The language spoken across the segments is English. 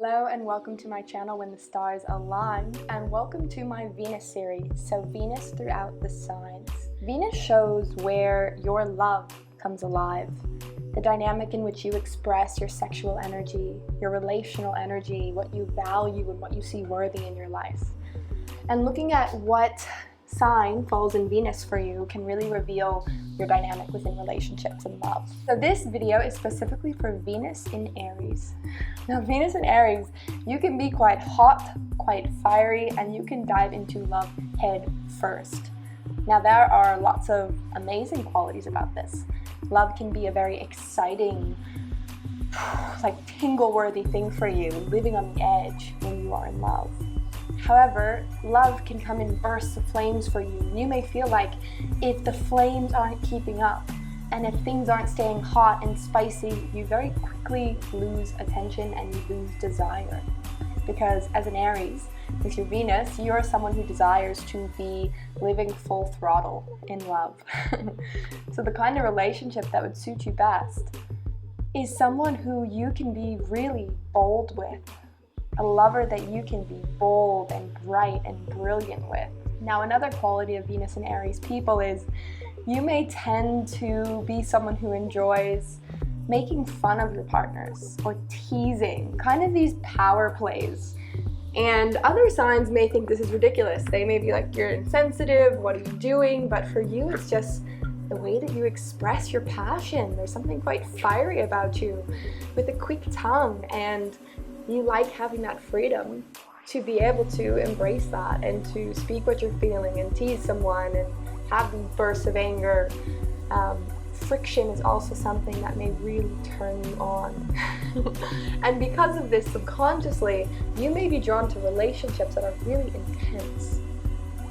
Hello and welcome to my channel When the Stars Align, and welcome to my Venus series, so Venus throughout the signs. Venus shows where your love comes alive, the dynamic in which you express your sexual energy, your relational energy, what you value and what you see worthy in your life. And looking at what sign falls in Venus for you can really reveal your dynamic within relationships and love. So this video is specifically for Venus in Aries. Now Venus in Aries, you can be quite hot, quite fiery, and you can dive into love head first. Now there are lots of amazing qualities about this. Love can be a very exciting, like tingle-worthy thing for you, living on the edge when you are in love. However, love can come in bursts of flames for you. You may feel like if the flames aren't keeping up and if things aren't staying hot and spicy, you very quickly lose attention and you lose desire. Because as an Aries, with your Venus, you're someone who desires to be living full throttle in love. So the kind of relationship that would suit you best is someone who you can be really bold with. A lover that you can be bold and bright and brilliant with. Now, another quality of Venus and Aries people is you may tend to be someone who enjoys making fun of your partners or teasing, kind of these power plays. And other signs may think this is ridiculous. They may be like, you're insensitive, what are you doing? But for you, it's just the way that you express your passion. There's something quite fiery about you with a quick tongue, and you like having that freedom to be able to embrace that and to speak what you're feeling and tease someone and have these bursts of anger. Friction is also something that may really turn you on. And because of this, subconsciously, you may be drawn to relationships that are really intense.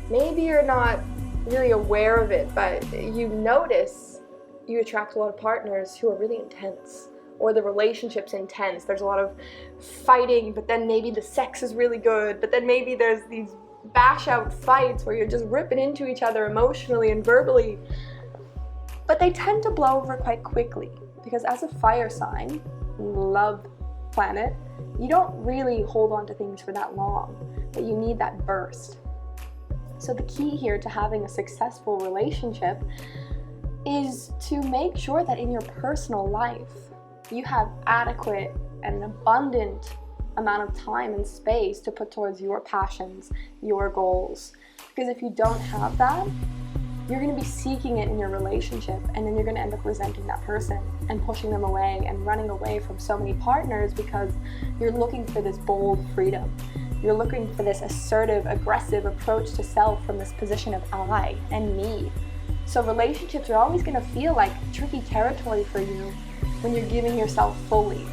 Maybe you're not really aware of it, but you notice you attract a lot of partners who are really intense. Or the relationship's intense. There's a lot of fighting, but then maybe the sex is really good, but then maybe there's these bash out fights where you're just ripping into each other emotionally and verbally. But they tend to blow over quite quickly because as a fire sign, love planet, you don't really hold on to things for that long, but you need that burst. So the key here to having a successful relationship is to make sure that in your personal life, you have adequate and abundant amount of time and space to put towards your passions, your goals. Because if you don't have that, you're going to be seeking it in your relationship, and then you're going to end up resenting that person and pushing them away and running away from so many partners because you're looking for this bold freedom. You're looking for this assertive, aggressive approach to self from this position of I and me. So relationships are always going to feel like tricky territory for you when you're giving yourself fully.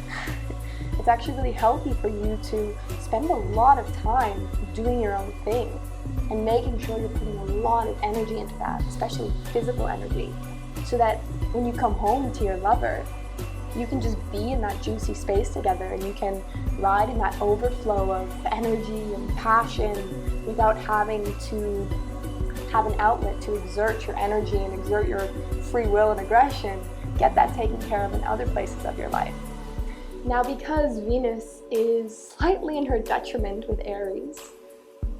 It's actually really healthy for you to spend a lot of time doing your own thing and making sure you're putting a lot of energy into that, especially physical energy, so that when you come home to your lover, you can just be in that juicy space together and you can ride in that overflow of energy and passion without having to have an outlet to exert your energy and exert your free will and aggression. Get that taken care of in other places of your life. Now, because Venus is slightly in her detriment with Aries,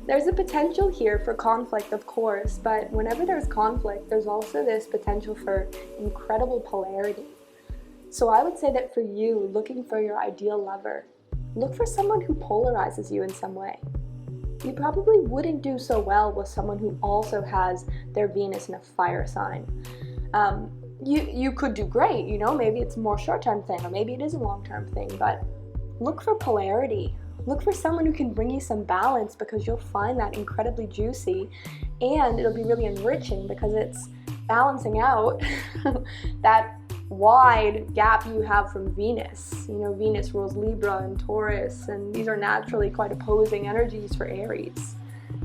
there's a potential here for conflict, of course, but whenever there's conflict, there's also this potential for incredible polarity. So I would say that for you, looking for your ideal lover, look for someone who polarizes you in some way. You probably wouldn't do so well with someone who also has their Venus in a fire sign. You could do great, you know, maybe it's a more short-term thing, or maybe it is a long-term thing, but look for polarity. Look for someone who can bring you some balance, because you'll find that incredibly juicy, and it'll be really enriching because it's balancing out that wide gap you have from Venus. You know, Venus rules Libra and Taurus, and these are naturally quite opposing energies for Aries.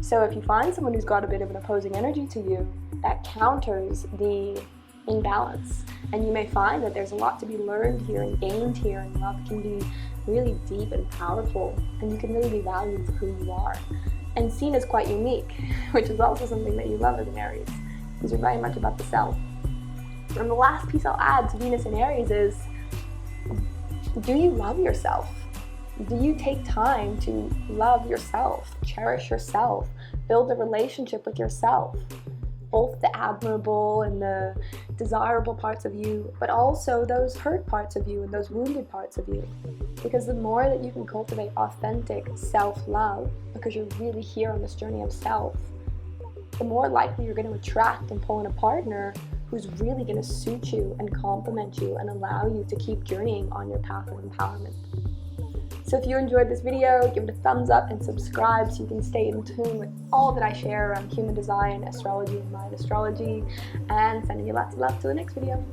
So if you find someone who's got a bit of an opposing energy to you, that counters the imbalance, and you may find that there's a lot to be learned here and gained here, and love can be really deep and powerful, and you can really be valued for who you are and seen as quite unique, which is also something that you love as an Aries, because you're very much about the self. And the last piece I'll add to Venus and Aries is, do you love yourself? Do you take time to love yourself, cherish yourself, build a relationship with yourself? Both the admirable and the desirable parts of you, but also those hurt parts of you and those wounded parts of you. Because the more that you can cultivate authentic self-love, because you're really here on this journey of self, the more likely you're going to attract and pull in a partner who's really going to suit you and complement you and allow you to keep journeying on your path of empowerment. So if you enjoyed this video, give it a thumbs up and subscribe so you can stay in tune with all that I share around human design, astrology, and mind astrology. And sending you lots of love to the next video.